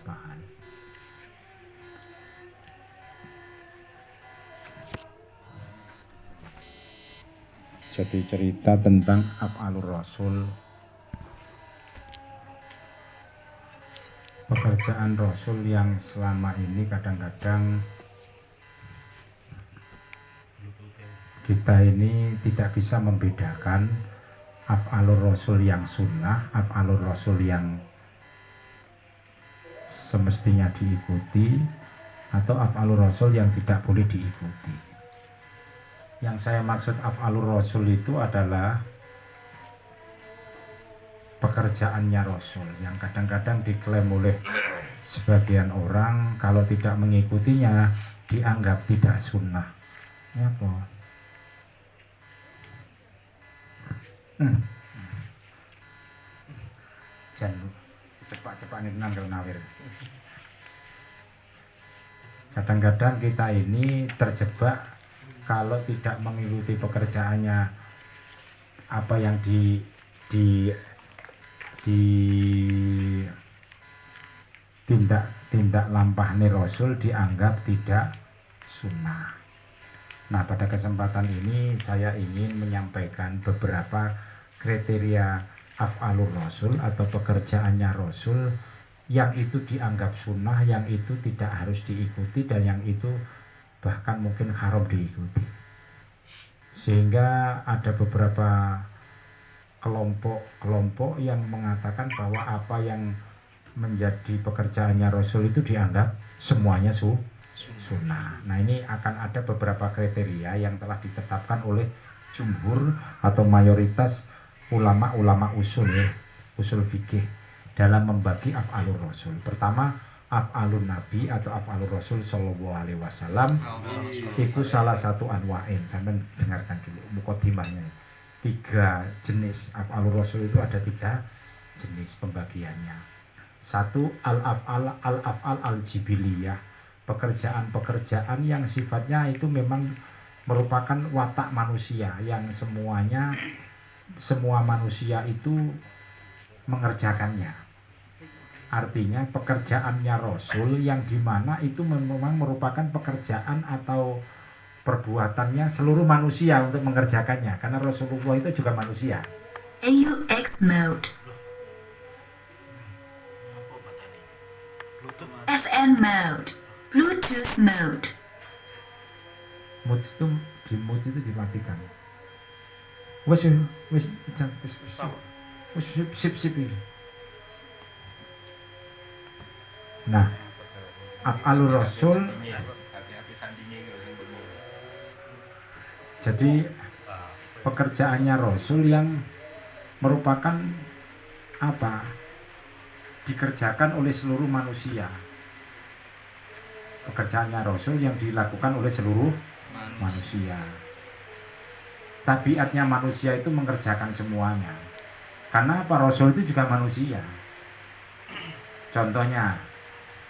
sapaan. Jadi cerita tentang af'alur rasul, pekerjaan rasul yang selama ini kadang-kadang kita ini tidak bisa membedakan af'alur rasul yang sunnah, af'alur rasul yang semestinya diikuti, atau af'alur rasul yang tidak boleh diikuti. Yang saya maksud af'alur rasul itu adalah pekerjaannya rasul yang kadang-kadang diklaim oleh sebagian orang kalau tidak mengikutinya dianggap tidak sunnah. Ya apa? Jangan cepat-cepat ini nanggal nawir. Kadang-kadang kita ini terjebak kalau tidak mengikuti pekerjaannya apa yang tindak lampahnya Rasul dianggap tidak sunnah. Nah, pada kesempatan ini saya ingin menyampaikan beberapa kriteria af'alur Rasul atau pekerjaannya Rasul yang itu dianggap sunnah, yang itu tidak harus diikuti, dan yang itu bahkan mungkin haram diikuti. Sehingga ada beberapa kelompok yang mengatakan bahwa apa yang menjadi pekerjaannya Rasul itu dianggap semuanya sunnah. Nah, ini akan ada beberapa kriteria yang telah ditetapkan oleh jumhur atau mayoritas ulama-ulama usul fikih dalam membagi af'alur Rasul. Pertama, af'alun Nabi atau af'alur Rasul sallallahu alaihi wasallam itu salah satu anwa'in. Sampai dengarkan dulu mukadimahnya. 3 jenis af'alur Rasul itu, ada 3 jenis pembagiannya. 1, al-af'al al-jibiliyah, pekerjaan-pekerjaan yang sifatnya itu memang merupakan watak manusia, yang semua manusia itu mengerjakannya. Artinya pekerjaannya Rasul yang dimana itu memang merupakan pekerjaan atau perbuatannya seluruh manusia untuk mengerjakannya, karena Rasulullah itu juga manusia. AUX mode, FN mode, Bluetooth mode. Mode itu dimatikan. Sip ini. Nah, af'alur Rasul, jadi pekerjaannya Rasul yang merupakan apa? Dikerjakan oleh seluruh manusia. Pekerjaannya Rasul yang dilakukan oleh seluruh manusia. Tabiatnya manusia itu mengerjakan semuanya. Karena apa? Rasul itu juga manusia. Contohnya,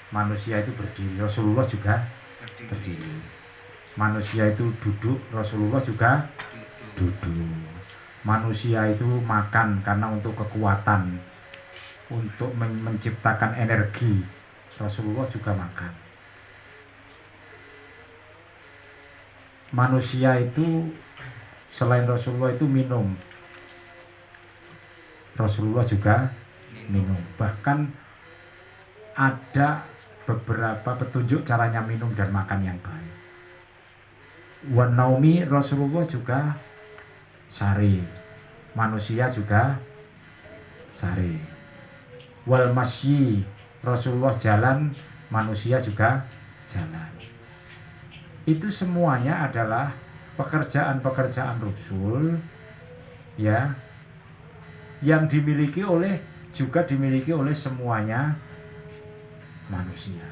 manusia itu berdiri, Rasulullah juga berdiri. Manusia itu duduk, Rasulullah juga duduk. Manusia itu makan karena untuk kekuatan, untuk menciptakan energi, Rasulullah juga makan. Manusia itu selain Rasulullah itu minum, Rasulullah juga minum. Bahkan ada beberapa petunjuk caranya minum dan makan yang baik. Wan naumi, Rasulullah juga sari, manusia juga sari. Wal masyi, Rasulullah jalan, manusia juga jalan. Itu semuanya adalah pekerjaan-pekerjaan Rasul ya, yang dimiliki oleh semuanya manusia.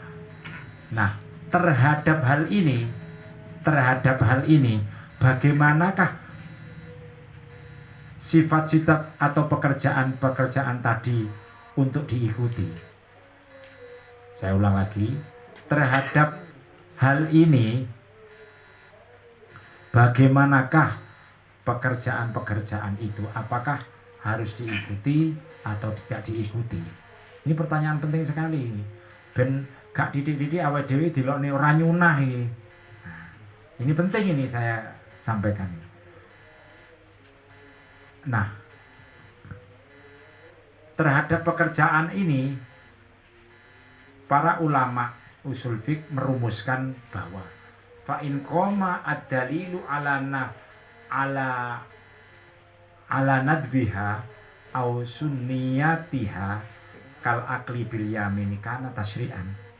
Nah, terhadap hal ini bagaimanakah sifat-sifat atau pekerjaan-pekerjaan tadi untuk diikuti? Saya ulang lagi, terhadap hal ini bagaimanakah pekerjaan-pekerjaan itu, apakah harus diikuti atau tidak diikuti? Ini pertanyaan penting sekali. ben gak titik-titik awake dhewe dilokne ora nyunah iki. Nah, ini penting ini saya sampaikan. Nah, terhadap pekerjaan ini para ulama usul fiqh merumuskan bahwa fa in qoma ad-dalilu ala nadbiha au sunniyatiha kal akli bil yamini kana tasyri'an.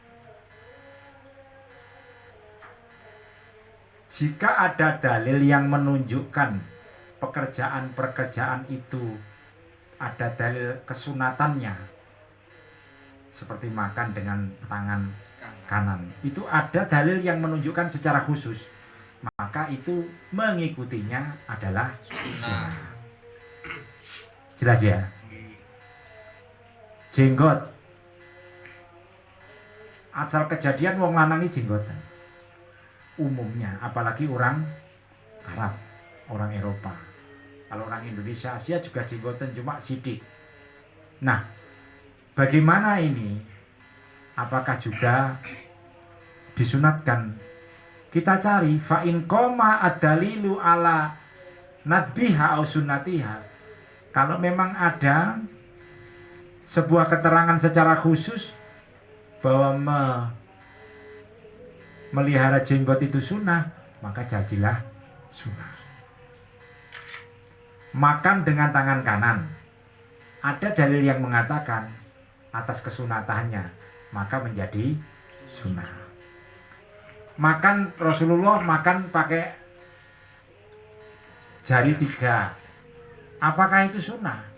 Jika ada dalil yang menunjukkan pekerjaan itu ada dalil kesunatannya, seperti makan dengan tangan kanan, itu ada dalil yang menunjukkan secara khusus, maka itu mengikutinya adalah sunnah. Jelas ya? Jenggot, asal kejadian wong lanang iki jenggotan umumnya, apalagi orang Arab, orang Eropa. Kalau orang Indonesia, Asia juga jenggotan cuma sidik. Nah, bagaimana ini? Apakah juga disunatkan? Kita cari fa in qoma ad-dalilu ala nadbiha au sunnatiha. Kalau memang ada sebuah keterangan secara khusus bahwa melihara jenggot itu sunnah, maka jadilah sunnah. Makan dengan tangan kanan, ada dalil yang mengatakan atas kesunatannya, maka menjadi sunnah. Makan, Rasulullah makan pakai jari 3, apakah itu sunnah?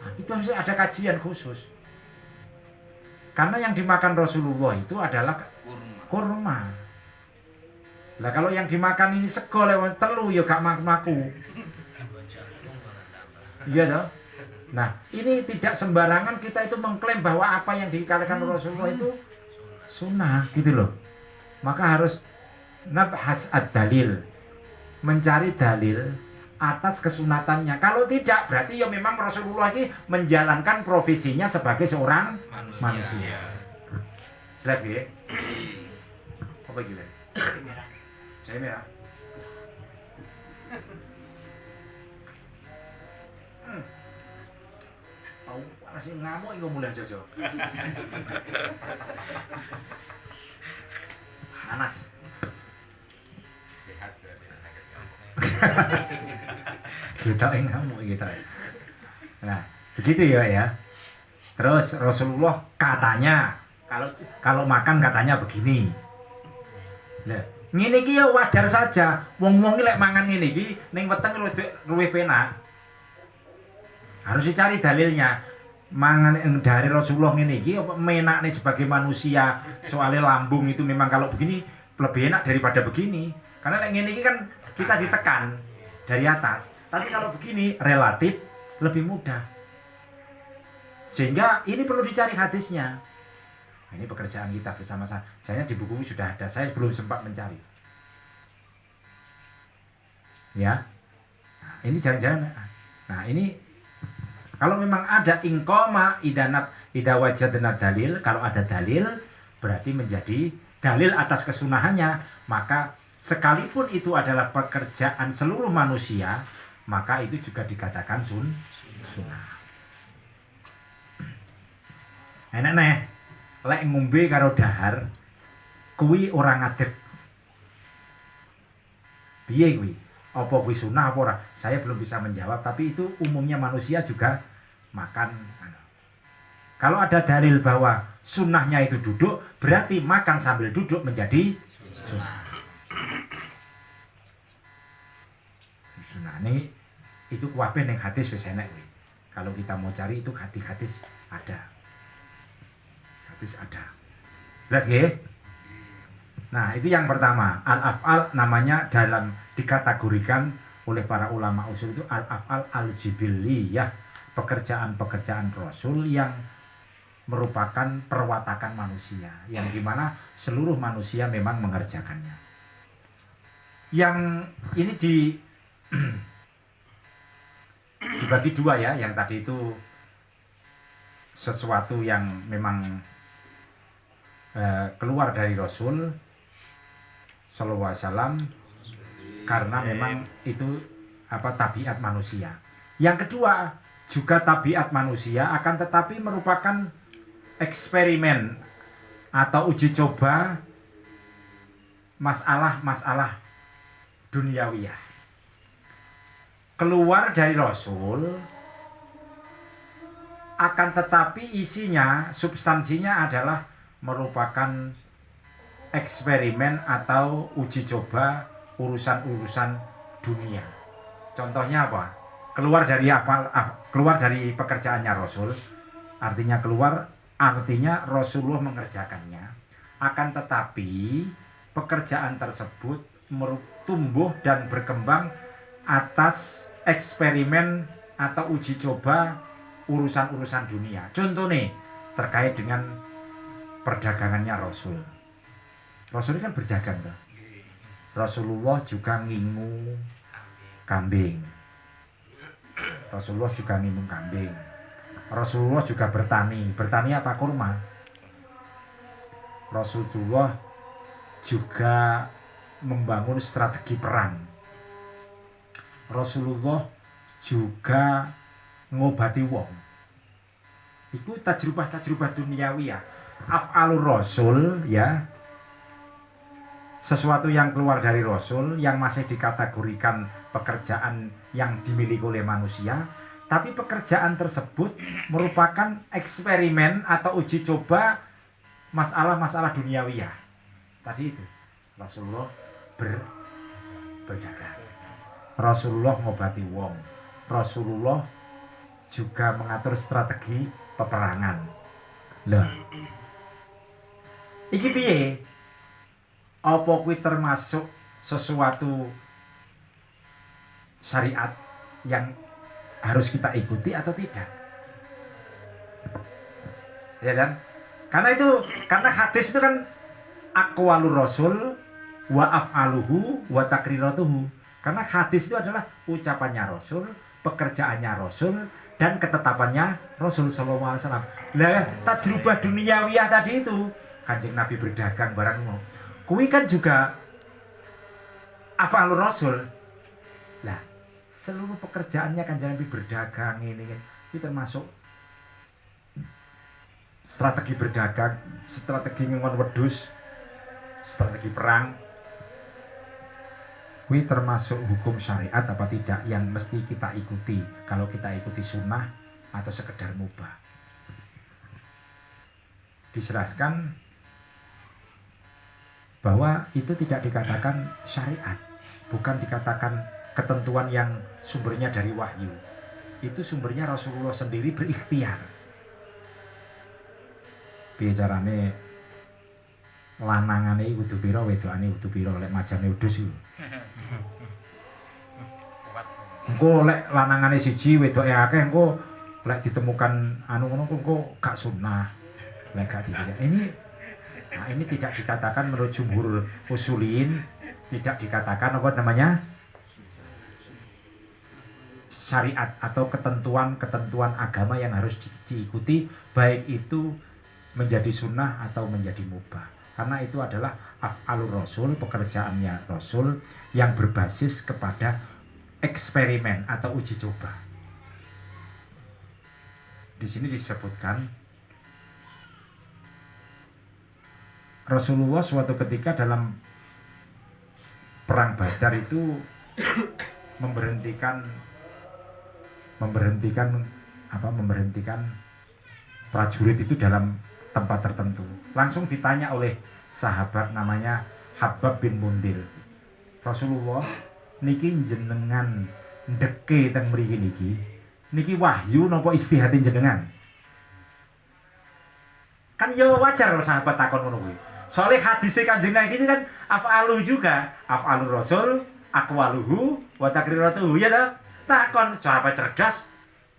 Nah, itu harus ada kajian khusus, karena yang dimakan Rasulullah itu adalah kurma. Lah kalau yang dimakan ini sego lewat telu ya gak maku. Iya toh? Nah, ini tidak sembarangan kita itu mengklaim bahwa apa yang dikatakan Rasulullah itu sunnah gitu loh. Maka harus nabhas ad-dalil, mencari dalil atas kesunatannya. Kalau tidak, berarti ya memang Rasulullah ini menjalankan profesinya sebagai seorang manusia. Jelas ya? Apa gila? Saya merah. Tahu masih ngamuk itu mulai Jojo. Panas. Sehat berarti sakit ngamuk. Kita ngamuk kita. Nah, begitu ya. Terus Rasulullah katanya kalau makan katanya begini. Lah, ngene iki ya wajar saja. Wong-wong iki lek mangan ngene iki ning weteng luwih penak. Harus dicari dalilnya. Mangan dari Rasulullah ngene iki apa menakne sebagai manusia, soalnya lambung itu memang kalau begini lebih enak daripada begini. Karena lek ngene iki kan kita ditekan dari atas. Tapi kalau begini relatif lebih mudah. Sehingga ini perlu dicari hadisnya. Ini pekerjaan kita bersama-sama. Saya di buku sudah ada, saya belum sempat mencari. Ya, nah, ini jangan-jangan. Nah ini kalau memang ada ingkoma ida wajadna dalil, kalau ada dalil berarti menjadi dalil atas kesunahannya. Maka sekalipun itu adalah pekerjaan seluruh manusia, maka itu juga dikatakan sunnah. Enak nih. Lek ngombe karo dahar kuwi ora ngadeg. Piye kuwi? Apa kuwi sunah apa ora? Saya belum bisa menjawab, tapi itu umumnya manusia juga makan. Kalau ada dalil bahwa sunnahnya itu duduk, berarti makan sambil duduk menjadi sunnah. Sunnah ini itu kabeh ning hadis wis enek kuwi. Kalau kita mau cari itu hadis ada. Ada. Jelas ya? Nah, itu yang pertama. Al-af'al namanya dalam dikategorikan oleh para ulama usul itu al-af'al al-jibiliyah, pekerjaan-pekerjaan Rasul yang merupakan perwatakan manusia, yang dimana seluruh manusia memang mengerjakannya. Yang ini dibagi dua ya, yang tadi itu sesuatu yang memang keluar dari Rasul sallallahu alaihi wasallam karena memang itu tabiat manusia. Yang kedua, juga tabiat manusia akan tetapi merupakan eksperimen atau uji coba masalah-masalah duniawiyah. Keluar dari Rasul akan tetapi isinya, substansinya adalah merupakan eksperimen atau uji coba urusan-urusan dunia. Contohnya apa? Keluar dari pekerjaannya Rasul, artinya Rasulullah mengerjakannya. Akan tetapi pekerjaan tersebut tumbuh dan berkembang atas eksperimen atau uji coba urusan-urusan dunia. Contoh nih terkait dengan perdagangannya Rasul. Rasul kan berdagang tuh. Rasulullah juga ngingu kambing. Rasulullah juga ngingu kambing. Rasulullah juga bertani. Bertani apa? Kurma. Rasulullah juga membangun strategi perang. Rasulullah juga ngobati wong. Itu tajrubah duniawi ya. Af'alur Rasul ya. Sesuatu yang keluar dari Rasul yang masih dikategorikan pekerjaan yang dimiliki oleh manusia, tapi pekerjaan tersebut merupakan eksperimen atau uji coba masalah-masalah duniawiyah. Tadi itu Rasulullah berdagang, Rasulullah ngobati wong, Rasulullah juga mengatur strategi peperangan. Lah, iki piye? Apa kuwi termasuk sesuatu syariat yang harus kita ikuti atau tidak? Ya kan? Karena hadis itu kan aqwalur Rasul wa af'aluhu wa takriratuhu. Karena hadis itu adalah ucapannya Rasul, pekerjaannya Rasul, dan ketetapannya Rasul sallallahu alaihi wasallam. Lah, tajrubah duniawiyah tadi itu, Kanjeng Nabi berdagang barang mau. Kuwi kan juga af'alur Rasul. Lah, seluruh pekerjaannya Kanjeng Nabi berdagang ini termasuk strategi berdagang, strategi ngon wedhus, strategi perang. Kuwi termasuk hukum syariat apa tidak yang mesti kita ikuti kalau kita ikuti sunnah atau sekedar mubah. Dijelaskan bahwa itu tidak dikatakan syariat, bukan dikatakan ketentuan yang sumbernya dari wahyu. Itu sumbernya Rasulullah sendiri berikhtiar. Bicarane lanangane kudu pira, wedokane kudu pira, lek majane wedhus iku. Engko lek lanangane siji wedoke akeh, engko lek ditemukan ngono engko gak sunnah. Lek gak dipilih. Ini tidak dikatakan menurut jumhur usulin, tidak dikatakan syariat atau ketentuan agama yang harus diikuti, baik itu menjadi sunnah atau menjadi mubah. Karena itu adalah af'alur Rasul, pekerjaannya Rasul yang berbasis kepada eksperimen atau uji coba. Di sini disebutkan Rasulullah suatu ketika dalam perang Badar itu memberhentikan prajurit itu dalam tempat tertentu. Langsung ditanya oleh sahabat namanya Habab bin Mundhir. Rasulullah niki jenengan ndeke teng mriki niki wahyu napa istihati jenengan? Kan ya wajar sahabat takon ngono kuwi. Soalnya hadisnya Kanjeng Nabi ini kan af'alu juga, af'alur Rasul, aqwaluhu wa takriratuhu ya ta? Takon sahabat cerdas,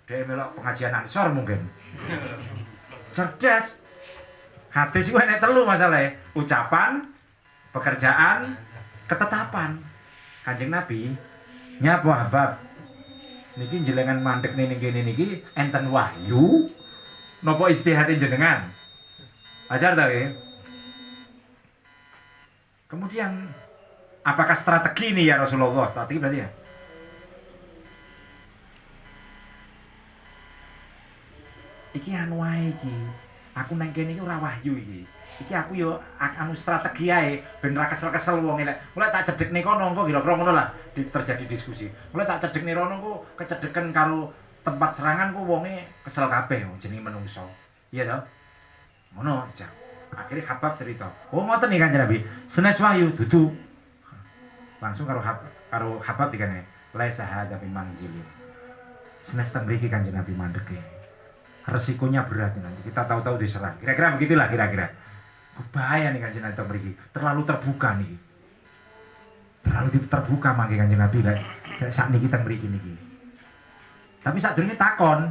dia melok pengajian Ansor mungkin. Cerdas. Hadis itu enek telu masalahnya, ucapan, pekerjaan, ketetapan. Kanjeng Nabi nyapa Habab. Niki jenengan mandek niki enten wahyu napa istihate jenengan? Ajar ta nggih? Kemudian apakah strategi ini ya Rasulullah? Strategi berarti ya. Iki anu wae iki. Aku nang kene iki ora wahyu iki. Iki aku yo anu strategi ae ben ra kesel-kesel wong nek. Mulai tak cedhekne kono engko kira-kira ngono lah terjadi diskusi. Mulai tak cedhekne rono ku kecedheken karo tempat serangan ku wonge kesel kabeh jenenge menungso. Iya toh? Ngono aja. Akhirnya Habab cerita. Oh ngoten nih Kanjeng Nabi. Senes wahyu dudu. Langsung karo Habab dikene. Laisa hadza bi manzilin. Senes teng mriki Kanjeng Nabi mandeke. Resikonya berat nanti kita tahu-tahu diserang. Kira-kira begitulah kira-kira. Bahaya nih Kanjeng Nabi mriki. Terlalu terbuka nih. Terlalu terbuka mangke Kanjeng Nabi lah. Sak niki teng mriki niki. Tapi sadurunge takon.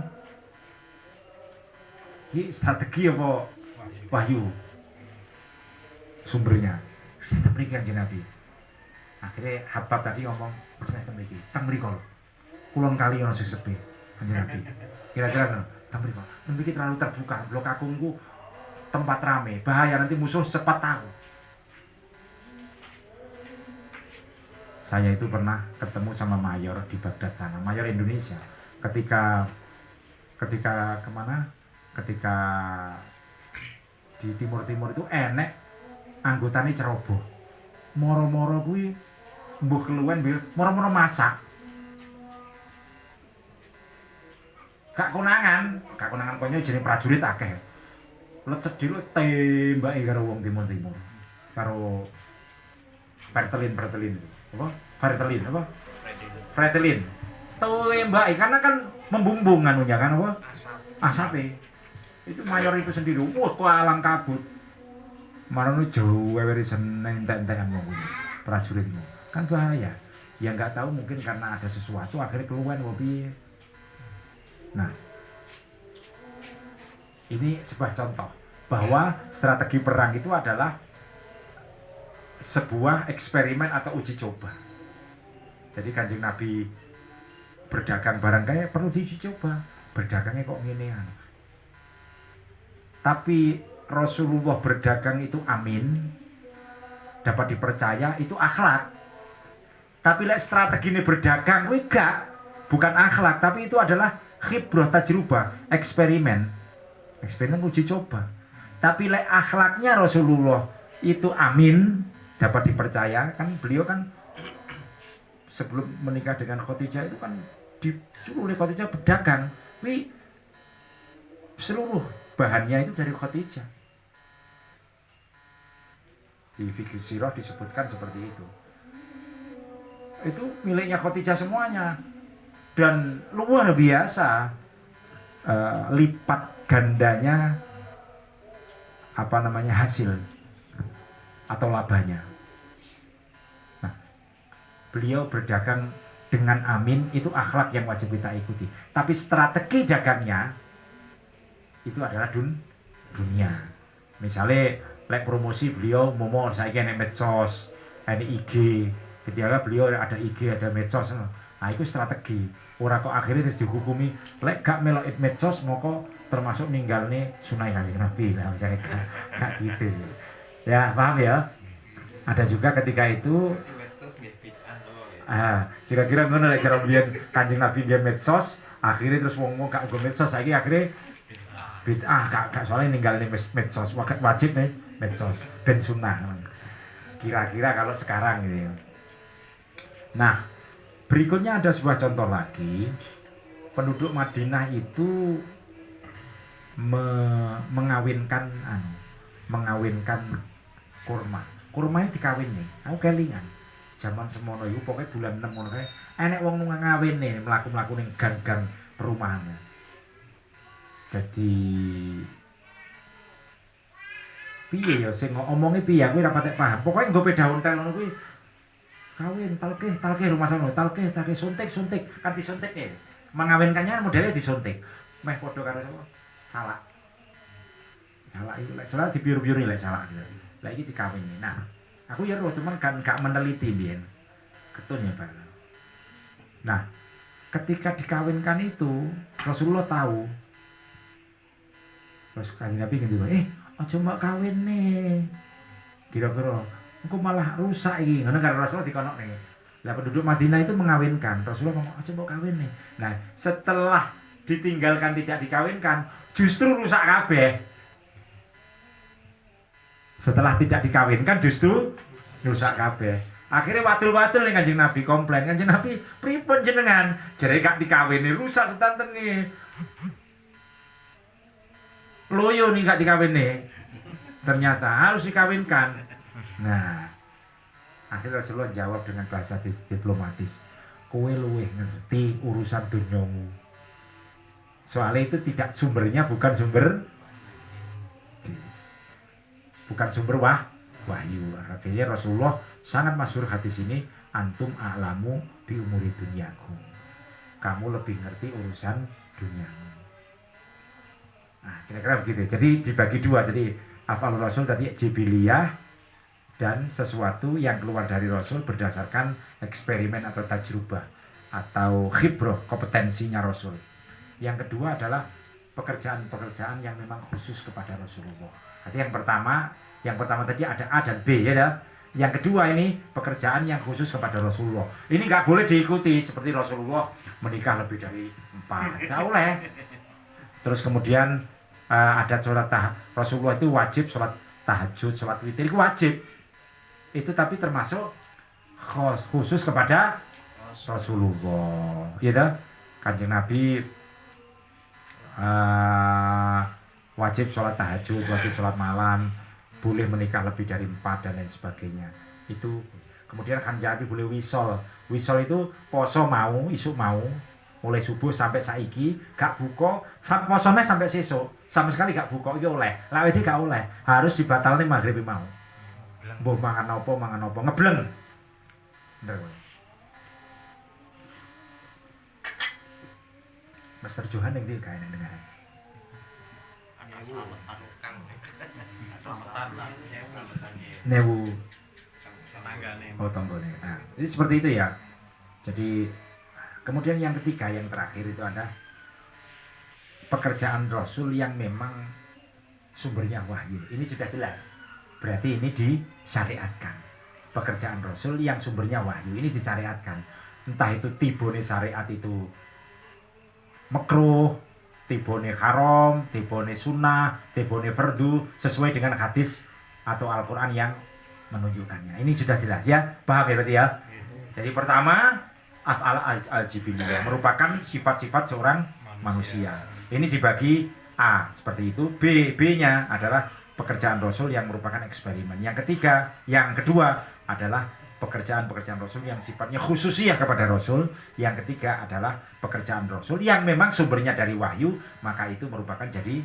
Iki strategi apa wahyu? Sumbernya. Teng mriki Kanjeng Nabi. Akhirnya Habab tadi ngomong teng mriki. Teng mriko. Kulon kali ono sing sepi Kanjeng Nabi. Kira-kira ngono. Mungkin terlalu terbuka, blok akungku tempat rame, bahaya nanti musuh cepat tahu. Saya itu pernah ketemu sama mayor di Baghdad sana, mayor Indonesia. Ketika kemana? Ketika di timur itu enek anggotane ceroboh. Moro-moro kuwi mbuh keluwen moro-moro masak. Gak konangan konyo jenenge prajurit akeh. Lecet dhewe tembake karo wong timur-timur. Karo Vertelin. Apa? Fretelin. Tembake karena kan membumbung anunya kan apa? Asape. Itu mayor itu sendiri. Wah, alang kabut. Marono jauh weweri seneng entek-entekan wong kuwi. Prajuritmu. Kan bahaya. Ya enggak tahu mungkin karena ada sesuatu akhirnya keluar wong piye. Nah, ini sebuah contoh bahwa strategi perang itu adalah sebuah eksperimen atau uji coba. Jadi Kanjeng Nabi berdagang barang kayak perlu diuji coba. Berdagangnya kok ngene. Tapi Rasulullah berdagang itu amin, dapat dipercaya, itu akhlak. Tapi strategi ini berdagang, bukan akhlak, tapi itu adalah khibrah tajrubah, eksperimen uji coba. Tapi akhlaknya Rasulullah itu amin, dapat dipercaya. Kan beliau kan sebelum menikah dengan Khadijah itu kan disuruh oleh Khadijah berdagang. Tapi seluruh bahannya itu dari Khadijah. Di fikih sirah disebutkan seperti itu. Itu miliknya Khadijah semuanya. Dan luar biasa lipat gandanya hasil atau labanya. Nah, beliau berdagang dengan amin, itu akhlak yang wajib kita ikuti. Tapi strategi dagangnya itu adalah dunia. Misalnya promosi beliau momon saiki nek medsos, nek IG, ketika beliau ada IG, ada medsos. Nah itu strategi. Ora kok akhirnya dihukumi lek gak melok medsos moko termasuk ninggalne sunai Kanjeng Nabi. Nah, gak gitu. Ya, paham ya? Ada juga ketika itu kira-kira ngono lek cara biyen Kanjeng Nabi nggih medsos, akhirnya terus wong-wong gak nggo medsos, saiki akhirnya bid'ah gak soalnya ninggalne medsos, wajib nih medsos ben sunah. Kira-kira kalau sekarang gitu. Nah, berikutnya ada sebuah contoh lagi. Penduduk Madinah itu mengawinkan kurma. Kurmanya dikawin nih. Aku kelingan. Zaman semono iku pokoke bulan 6 ngono kae enek wong ngawin nih mlaku-mlaku ning gang-gang perumahan. Jadi piye ya sing omonge piye aku ora patek paham. Pokoke nggo daun tel ngono kuwi kawin talkeh rumah sono talkeh suntik kan disuntik ya. Mengawinkannya modelnya disuntik. Meh padha karo sapa? Salak itu lek salak dibiur-biuri lek salak gitu. Lah iki dikawini. Nah, aku ya roh cuman kan gak meneliti mbiyen. Ketun ya, Pak. Nah, ketika dikawinkan itu Rasulullah tahu. Terus Kanjeng Nabi ngendika, aja mbok kawin nih. Kira-kira engko malah rusak iki ngono karo Rasulullah dikonokne. Lah penduduk Madinah itu mengawinkan. Rasulullah ngomong aja mau kawin nih. Nah, setelah ditinggalkan tidak dikawinkan, justru rusak kabeh. Setelah tidak dikawinkan justru rusak kabeh. Akhirnya wadul-wadul nih Kanjeng Nabi komplain. Kanjeng Nabi, pripun jenengan? Jare gak dikawini rusak sedanten nih. Loyo nih gak dikawini. Ternyata harus dikawinkan. Nah, akhirnya Rasulullah jawab dengan bahasa diplomatis, kowe luwih ngerti urusan dunyamu. Soalnya itu tidak sumbernya bukan sumber wahyu. Akhirnya Rasulullah sangat masyhur hadis ini, antum a'lamu bi umuri dunyakum. Kamu lebih ngerti urusan duniamu. Nah, kira-kira begitu. Jadi dibagi dua. Jadi afal Rasul tadi jibiliyah dan sesuatu yang keluar dari Rasul berdasarkan eksperimen atau tajrubah atau khibroh, kompetensinya Rasul. Yang kedua adalah pekerjaan-pekerjaan yang memang khusus kepada Rasulullah. Jadi yang pertama tadi ada A dan B ya. Yang kedua ini pekerjaan yang khusus kepada Rasulullah. Ini nggak boleh diikuti seperti Rasulullah menikah lebih dari 4, nggak boleh. Terus kemudian adat sholat Rasulullah itu wajib sholat tahajud, sholat witir itu wajib. Itu tapi termasuk khusus kepada Rasulullah. Gitu. Kanjeng Nabi wajib sholat tahajud, wajib sholat malam, boleh menikah lebih dari 4 dan lain sebagainya. Itu kemudian Kanjeng Nabi boleh wisol. Wisol itu poso mau, isuk mau, mulai subuh sampai saiki gak buka, posone sampai sesuk, sama sekali gak buka iki oleh. Lah wedi gak oleh, harus dibatalne maghrib mau. Mbah mangan apa ngebleng. Bener. Master Johan yang dia kayak dengar. Newu. Oh tonggone. Nah, jadi seperti itu ya. Jadi kemudian yang ketiga, yang terakhir itu ada pekerjaan Rasul yang memang sumbernya wahyu. Ini sudah jelas. Berarti ini disyariatkan. Pekerjaan Rasul yang sumbernya wahyu ini disyariatkan. Entah itu tibone syariat itu makruh, tibone haram, tibone sunnah, tibone fardu, sesuai dengan hadis atau Al-Quran yang menunjukkannya. Ini sudah jelas ya, paham ya berarti ya. Jadi pertama, af'al al-jibiliyah merupakan sifat-sifat seorang manusia. Ini dibagi A seperti itu, B-nya adalah pekerjaan Rasul yang merupakan eksperimen. Yang kedua adalah pekerjaan-pekerjaan Rasul yang sifatnya khususiyah kepada Rasul. Yang ketiga adalah pekerjaan Rasul yang memang sumbernya dari wahyu, maka itu merupakan jadi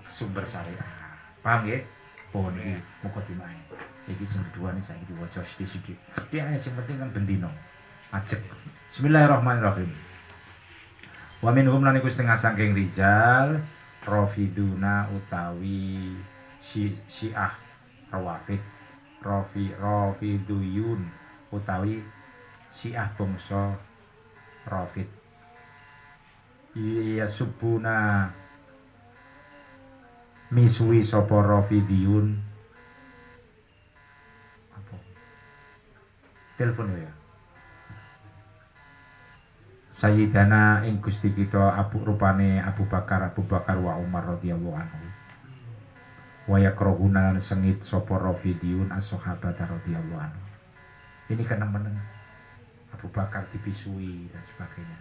sumber syariat. Paham ya? Oh ini mukadimah. Iki sumber dua nih saya diwaca sithik-sithik. Dia yang penting kan bendino. Ajek. Bismillahirrahmanirrahim. Wa minhum lan iku setengah saking rijal rafiduna utawi syiah rawafid rafiduyun utawi syiah bangsa rafid iya subuna misui sapa rafidiyun apa telepon ya Sayyidana ing Gusti kita rupane Abu Bakar wa Umar radhiyallahu anhu wa yakrahuna sengit sapa rafidiyun as-sahabat radhiyallahu anhu. Ini kan nemen Abu Bakar dipisui dan sebagainya.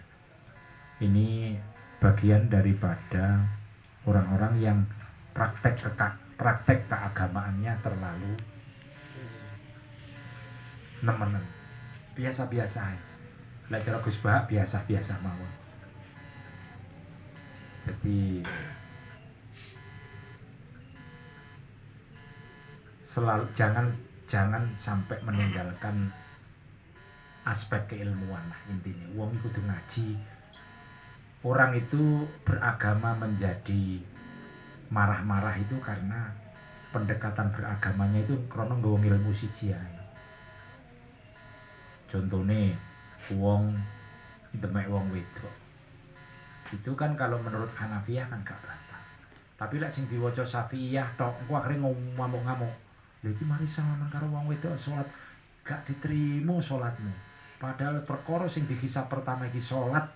Ini bagian daripada orang-orang yang praktek keagamaannya terlalu nemen biasa-biasa. Lah cara Gus Bah biasa-biasa mawon. Jadi selalu jangan sampai meninggalkan aspek keilmuan lah intinya. Wong iku kudu ngaji. Orang itu beragama menjadi marah-marah itu karena pendekatan beragamanya itu krono nggawa ilmu siji ae. Contone wong demek wong wedok. Itu kan kalau menurut Hanafiyah kan gak batal. Tapi lek sing diwaca Syafi'iyah tok engko akhire ngamuk-ngamuk. Lha iki mari salaman karo wong wedok salat gak diterima salatmu. Padahal perkara sing dihisab pertama iki salat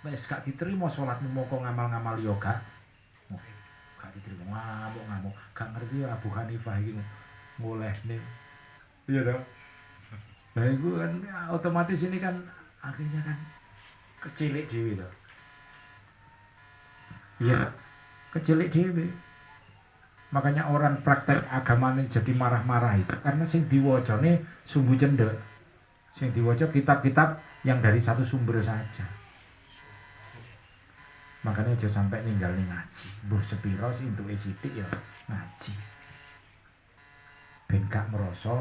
wis gak diterima salatmu moko ngamal-ngamal yo gak diterima ngamuk-ngamuk. Gak ngerti Abu Hanifah iki ngolehne. Iya dong. Nah itu kan otomatis ini kan akhirnya kan kecilik dhewe to. Iya, kecilik dhewe. Makanya orang praktek agama ini jadi marah-marah itu karena sing diwajane sumbu cendek. Sing diwaca kitab-kitab yang dari satu sumber saja. Makanya aja sampai ninggal ning ngaji. Mbuh sepiro sing entuke sithik ya ngaji. Ben gak merasa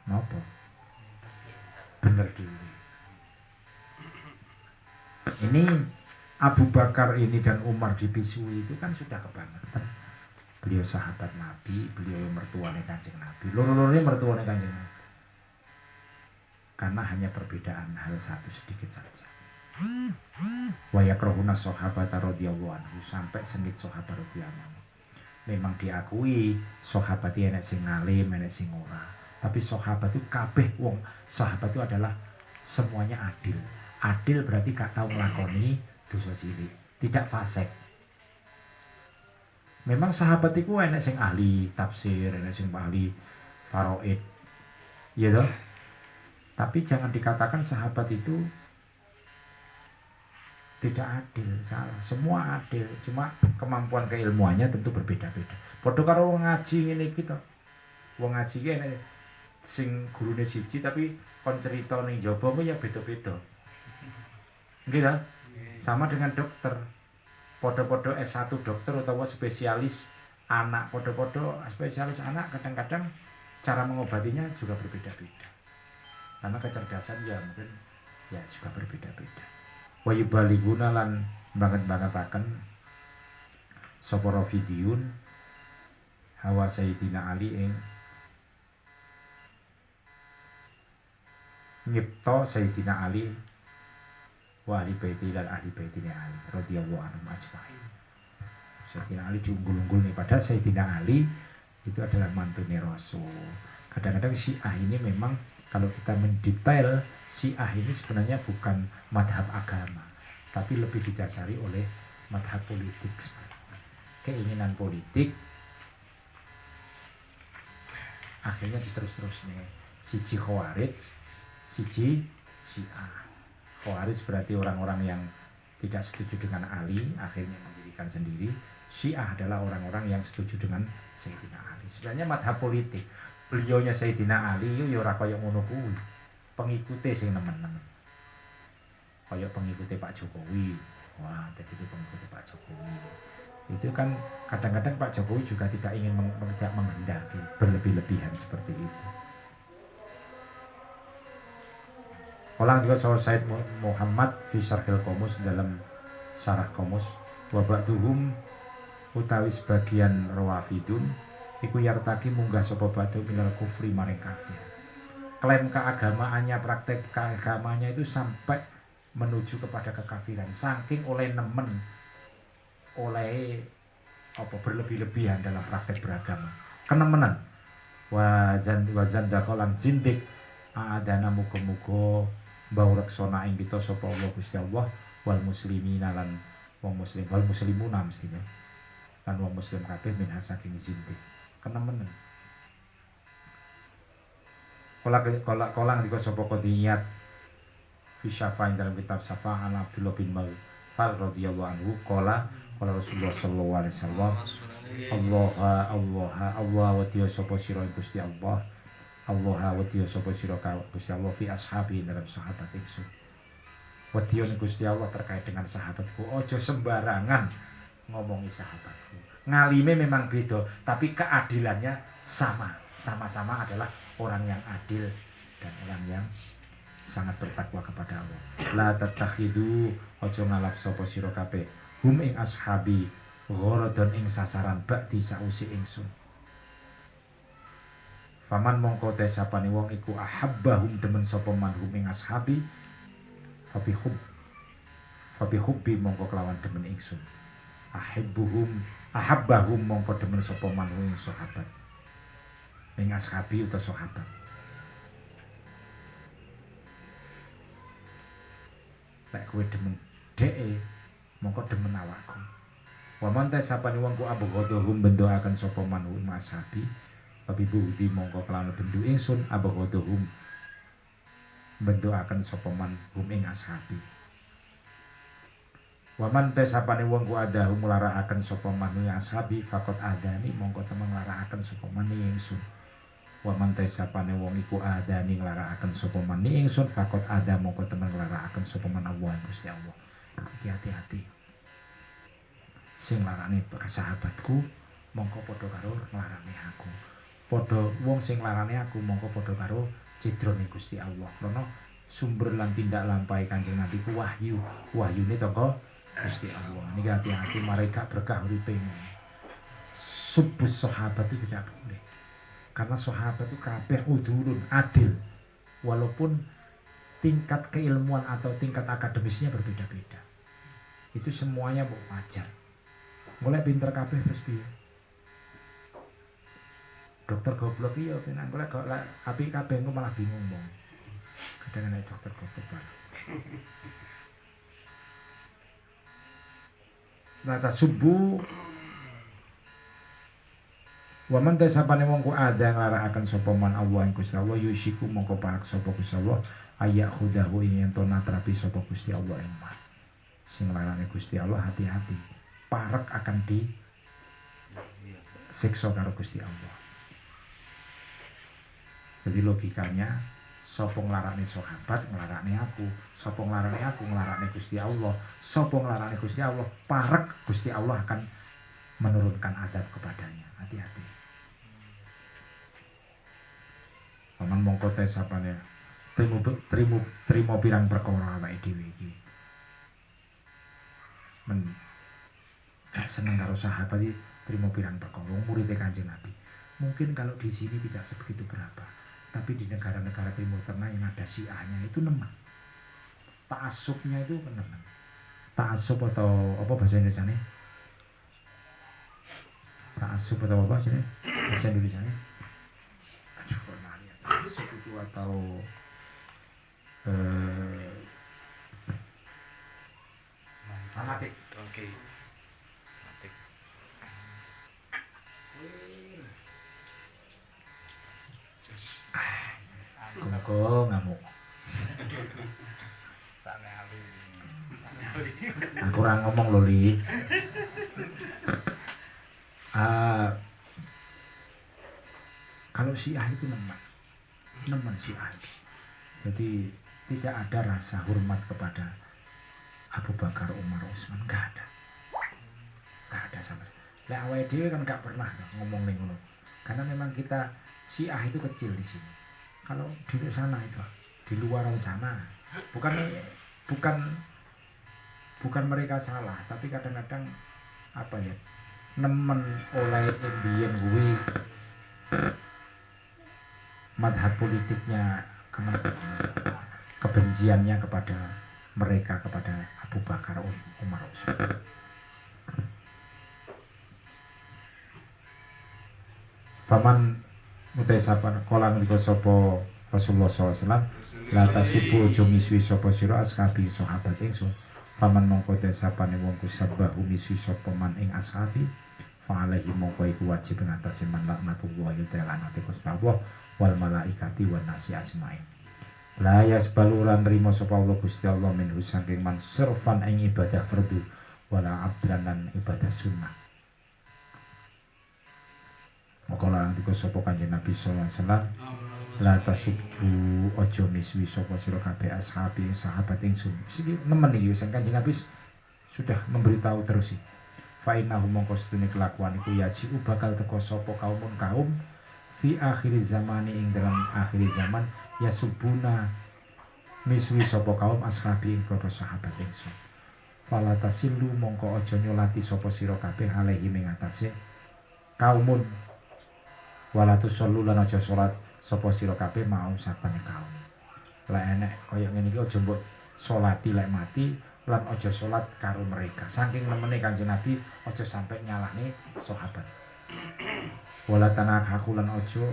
napa bener dhewe. Ini Abu Bakar ini dan Umar dipisui itu kan sudah kebangetan. Beliau sahabat Nabi, beliau mertuane Kanjeng Nabi. Loro-lorone mertuane Kanjeng Nabi. Karena hanya perbedaan hal satu sedikit saja. Wa yakrahuna sahabata radhiyallahu anhu, sampai sengit sahabat radhiyallahu anhu. Memang diakui sahabat iki enek sing alim, enek sing ora. Tapi sahabat itu kabeh wong sahabat itu adalah semuanya adil. Adil berarti gak tahu nglakoni dosa cilik, tidak fasik. Memang sahabat itu enek sing ahli tafsir, enek sing ahli faraid. Iya toh? Tapi jangan dikatakan sahabat itu tidak adil, salah. Semua adil, cuma kemampuan keilmuannya tentu berbeda-beda. Padha karo wong ngaji ngene iki to. Wong ngaji ki enek sing gurune siji tapi kon cerita ning jaba ku ya beda-beda. Nggih ta? Sama dengan dokter. Podo-podo S1 dokter utawa spesialis anak, podo-podo spesialis anak kadang-kadang cara mengobatinya juga berbeda-beda. Karena kecerdasan ya mungkin ya juga berbeda-beda. Wa yubaliguna lan banget-bangetaken sapa Rafidiyun hawa Sayyidina Ali ing nyipta Sayyidina Ali wa ahli baiti lan ahli baitine Ali radhiyallahu anhum ajmain. Sayyidina Ali diunggul-unggul nih, padahal Sayyidina Ali itu adalah mantune Rasul. Kadang-kadang Syiah ini memang kalau kita mendetail, Syiah ini sebenarnya bukan madhab agama, tapi lebih didasari oleh madhab politik. Keinginan politik akhirnya diterus-terusnya siji Khawarij, siji Syiah. Khawarij berarti orang-orang yang tidak setuju dengan Ali, akhirnya mendirikan sendiri. Syiah adalah orang-orang yang setuju dengan Sayyidina Ali. Sebenarnya madhab politik. Beliaunya Sayyidina Ali yo ora kaya ngono kuwi. Pengikute sing nemen-nemen. Kaya pengikute Pak Jokowi. Wah, jadi pengikute Pak Jokowi. Itu kan kadang-kadang Pak Jokowi juga tidak ingin menghendaki berlebih-lebihan seperti itu. Ulang juga soal Said Muhammad fi Syarhil Qomus, dalam syarah Qomus, wa ba'duhum utawi sebagian Rawafidun iku yartaki munggah sapa batu minal kufri maring kafir. Klaim keagamaannya, praktek keagamaannya itu sampai menuju kepada kekafiran, saking oleh nemen, oleh apa berlebih-lebihan dalam praktek beragama, kenemenan. Wazan dakhalan zindik adana muga-muga mbau reksana ing kita sapa Allah Gusti Allah wal muslimina lan wong muslim, wal muslimuna mestine lan wong muslim kabeh min saking zindik kenemen. Kolang dika sapa kodiyat fi Syafa' dalam kitab Syafa' an Abdullah bin Fal radhiyallahu anhu qala Rasulullah sallallahu alaihi wasallam Allah wa tiya sapa sira Gusti Allah wa tiya sapa sira Gusti Allah fi ashabi dalam sahabat ingsun. Wa tiya Gusti Allah terkait dengan sahabatku, ojo sembarangan ngomongi sahabatku. Ngalime memang beda, tapi keadilannya sama-sama adalah orang yang adil dan orang yang sangat bertakwa kepada Allah. La tatakhidu, ojo ngalap sapa sira kabeh hum ing ashabi gharadan ing sasaran ba'di sausi ingsun. Faman mongko te sapane wong iku ahabbahum demen sapa manhum ing ashabi fabi hubbi mongko kelawan demen ingsun. ahabbahum mongko demen sapa man ing sahabat ing ashabi utawa sahabat. Lek kowe demen dheke mongko demen awakku. Wa man tasapane wong ku abghadhum bendoaken sapa man ing ashabi tapi budi mongko kelawan bendu ingsun abghadhum bendoaken sapa man ing ashabi. Waman tes sapane wong ku ada nglarakaken sapa man ing ashabi fakot adani mongko temeng nglarakaken sapa man ing ingsun. Waman tes sapane wong iku adani nglarakaken sapa man ing ingsun fakot ada mongko temeng nglarakaken sapa man Allah Gusti Allah. Iki hati-hati. Sing larane sahabatku mongko padha karo nglarane aku. Padha wong sing larane aku mongko padha karo cidrone Gusti Allah. Karena sumber lan tindak lampahe Kanjeng Nabi ku wahyu. Wahyune teko Gusti Allah. Niki hati-hati mereka berkah uripe. Subus sahabat itu tidak boleh. Karena sahabat itu kabeh udhurun, adil. Walaupun tingkat keilmuan atau tingkat akademisnya berbeda-beda. Itu semuanya wajar. Mulai pinter kabeh terus piye? Dokter goblok iya tenan, golek apik kabeh engko malah bingung wong. Kadang-kadang dokter goblok banget. Nata subuh wa man tasapane wong ku ada nglarakaken sapa man Allah ing Gusti Allah yusiku mongko parak sapa Gusti Allah ayak khudahu yen to natrapi sapa Gusti Allah ing man. Sing larane Gusti Allah hati-hati. Parek akan di siksa karo Gusti Allah. Jadi logikanya sapa nglarane sahabat nglarane aku, sapa nglarane aku nglarane Gusti Allah, sapa nglarane Gusti Allah parek Gusti Allah akan menurunkan adab kepadanya. Hati-hati. Paman mongko tes sapane trimo pirang perkara awake dhewe iki. Seneng karo sahabat iki trimo pirang perkara murid Kanjeng Nabi. Mungkin kalau di sini tidak sebegitu berapa, tapi di negara-negara Timur Tengah yang ada Syiahnya itu nemen. Ta'assubnya itu nemen. Ta'assub atau apa bahasa Indonesianya? Ta'assub atau apa sih? Bahasa Indonesianya? Aduh, pernah lihat. Ta'assub itu atau fanatik. Oke. Kok ngamuk. Aku ora ngomong lho Li. Kalau Syiah itu nemen Syiah. Jadi tidak ada rasa hormat kepada Abu Bakar, Umar, Utsman, enggak ada sama. Lah awake dhewe kan enggak pernah ngomong ning ngono. Karena memang kita Syiah itu kecil di sini. Kalau di sana itu, di luar sana, bukan mereka salah, tapi kadang-kadang apa ya, nemen oleh Indian gue madhab politiknya kebenciannya kepada mereka, kepada Abu Bakar, Umar, Utsman. Paman utai sapan kolang liko sopo Rasulullah SAW lata subuh jomiswi sopo siro ashabi sahabat ingsun. Paman mongko te sapane wong kusabahu miswi sopo man ing ashabi fa'alaihi mongko iku wajib ngatasi man laknatullahi ta'ala nate kusbawah wal malaikati wan nasi ajmain. La yasbaluran rimo sopo Allah Gusti Allah minhu saking man surfan ing ibadah fardu wala abdanan ibadah sunnah. Maka larang tiga sopo Kanjeng Nabi sallallahu alaihi wasallam la tasubbu ojo miswi sopo sira kabeh ashabi sahabat ingsun. Iki nemen iki sing Kanjeng Nabi sudah memberitahu terus iki. Fa innahu mongko sedune kelakuan iku yaji bakal teko sapa kaum fi akhir zamani ing dalam akhir zaman ya subuna miswi sapa kaum ashabi ing para sahabat ingsun. Fala tasilu mongko aja nyolati sapa sira kabeh alaihi ing atase kaumun walatus shollu lan aja salat sapa sira kabeh mau sapane kaum. Lah enek kaya ngene iki aja mbok salati lek mati lan aja salat karo mereka. Saking nemene Kanjeng Nabi aja sampai nyalahne sahabat. Wala tanakahu lan aja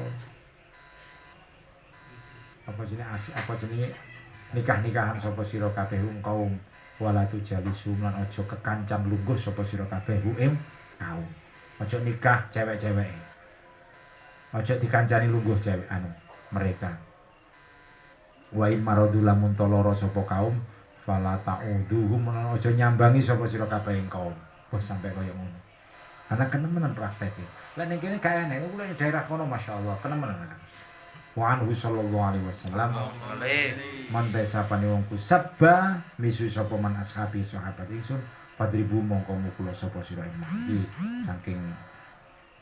apa jenenge nikah-nikahan sapa sira kabeh kaum wala tujalisum lan aja kekancan lungguh sapa sira kabeh kaum. Aja nikah cewek-cewek. Aja dikancani lungguh cewek mereka. Wa in maradu lamun toloro sapa kaum fala ta'uduhum aja nyambangi sapa sira kabeh kaum. Wis sampai kaya ngono. Ana kenemenan prakteke. Lah ning kene gak enek, kula ning daerah kono masyaallah kenemenan. Wa anhu sallallahu alaihi wasallam man desapane wong ku sabba misu sapa man ashabi sahabat ingsun padribu mongko mukul sapa sira iki saking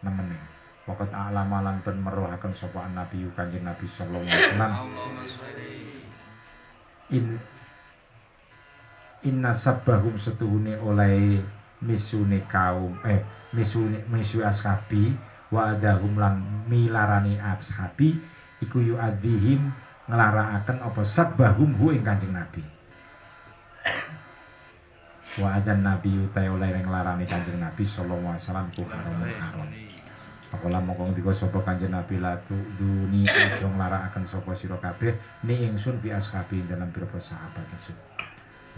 nemene. Waqat alamalan ben meruhaken sapa nabi Kanjeng Nabi sallallahu alaihi wasallam. Inna sabbahum setuhune oleh misune kaum misu ashabi wa adahum lan milarani ashabi iku yu'adzihim nglarakaken apa sabbahum hu ing Kanjeng Nabi. Wa adan nabi utai oleh nglarani Kanjeng Nabi sallallahu alaihi wasallam ku haram. Apalah mongko ndika sapa Kanjeng Nabi la duni aja nglarakaken sapa sira kabeh ni ingsun fi ashabi dalam pira sahabat ingsun.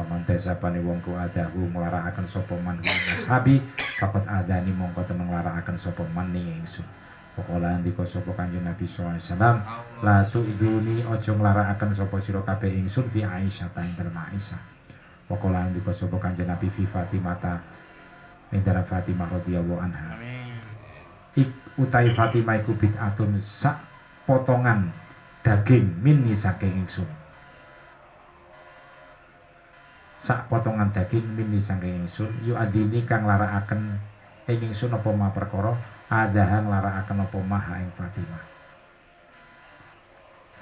Pamantes sapane wong ku adahu nglarakaken sapa man ashabi fakot adani mongko temen nglarakaken sapa man ni ingsun. Pokola ndika sapa Kanjeng Nabi sallallahu alaihi wasallam la tu'duni aja nglarakaken sapa sira kabeh ingsun fi Aisyah ing dalem Aisyah. Pokola ndika sapa Kanjeng Nabi fi Fatimah ing dalem Fatimah radhiyallahu anha. Utai Fatimah iku bid'atun sak potongan daging minni saking ingsun. Sak potongan daging minni saking ingsun yu adini kang larakaken ing ingsun apa ma perkara adahan larakaken apa ma ing Fatimah.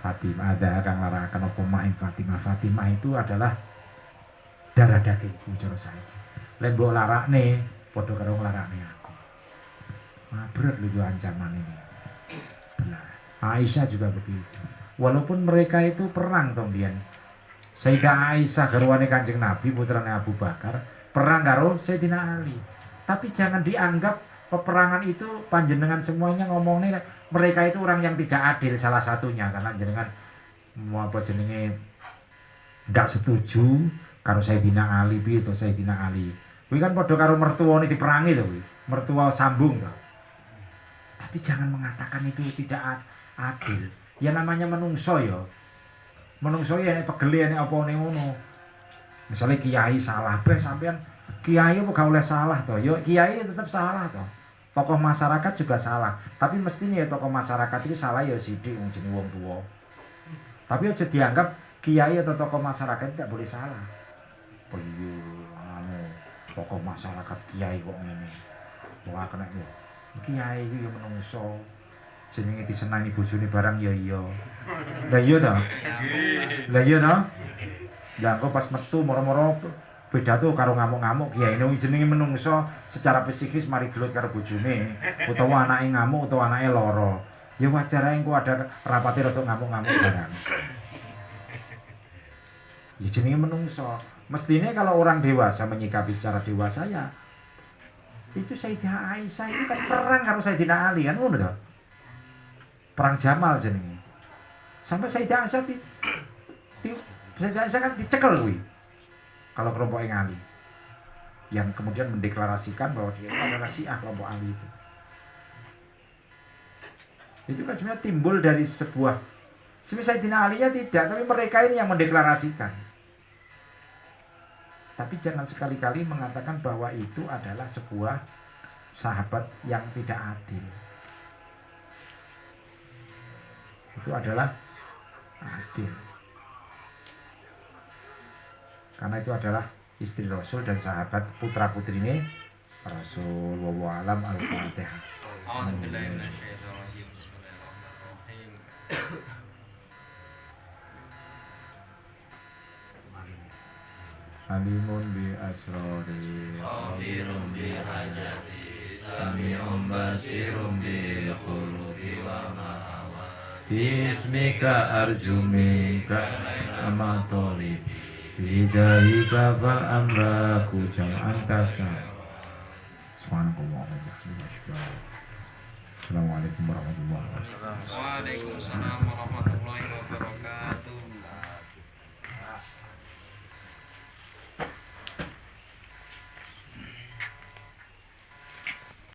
Fatimah adahan kang larakaken apa ma ing Fatimah. Fatimah itu adalah darah dagingku cara saiki. Lek mbok larakne padha karo nglarakne aku. Berat lu ancaman ini. Benar. Aisyah juga begitu. Walaupun mereka itu perang tombian. Sayyidah Aisyah garwane Kanjeng Nabi putrane Abu Bakar perang karo Sayyidina Ali. Tapi jangan dianggap peperangan itu panjenengan semuanya ngomongnya mereka itu orang yang tidak adil salah satunya karena jenengan mau apa jenenge enggak setuju karo Sayyidina Ali piye to Sayyidina Ali. Kuwi kan padha karo mertuane diperangi lho kuwi. Mertua sambung to. Tapi jangan mengatakan itu tidak adil. Ya namanya menungso ya. Menungso ya pegel nek apa ning ngono. Misalnya kiai salah, sampean kiai kok gak oleh salah to. Ya kiai tetap salah to. Tokoh masyarakat juga salah. Tapi mestinya ya tokoh masyarakat itu salah ya sithik wong jenenge wong tuwa. Tapi aja dianggap kiai atau tokoh masyarakat tidak boleh salah. Tokoh masyarakat kiai kok ngene. Wah kena yo. Kiai iki yo menungso. Jenenge disenangi bojone barang ya iya. Lah iya ta? Lah iya ta? Lah kok pas metu moro-moro beda tuh karo ngamuk-ngamuk kiai ini jenenge menungso secara psikis mari gelut karo bojone utawa anake ngamuk utawa anake lara. Ya wajar ae engko ada rapate rada ngamuk-ngamuk barang. Ya jenenge menungso. Mestinya kalau orang dewasa menyikapi secara dewasa ya itu Sayyidah Aisyah itu kan perang karo Sayyidina Ali kan ngono to. Perang Jamal jenenge. Sampai Sayyidah Aisyah Sayyidah Aisyah kan dicekel kuwi. Kalau kelompok Ali yang kemudian mendeklarasikan bahwa dia adalah Syiah kelompok Ali itu kan sebenarnya timbul dari sebuah Sayyidina Ali ya tidak, tapi mereka ini yang mendeklarasikan. Tapi jangan sekali-kali mengatakan bahwa itu adalah sebuah sahabat yang tidak adil. Itu adalah adil. Karena itu adalah istri Rasul dan sahabat putra putrinya Rasul. Wallahu a'lam. Al-Fatihah. Alimun bi asrori, qadirun bi hajati, sami'un basirun bi qulubi wa ma'awa. Bismika arjumika amatolibi. Bijahi babal amraku jam'an kasar. Subhanallah. Assalamualaikum warahmatullahi wabarakatuh. Waalaikumsalam warahmatullahi wabarakatuh.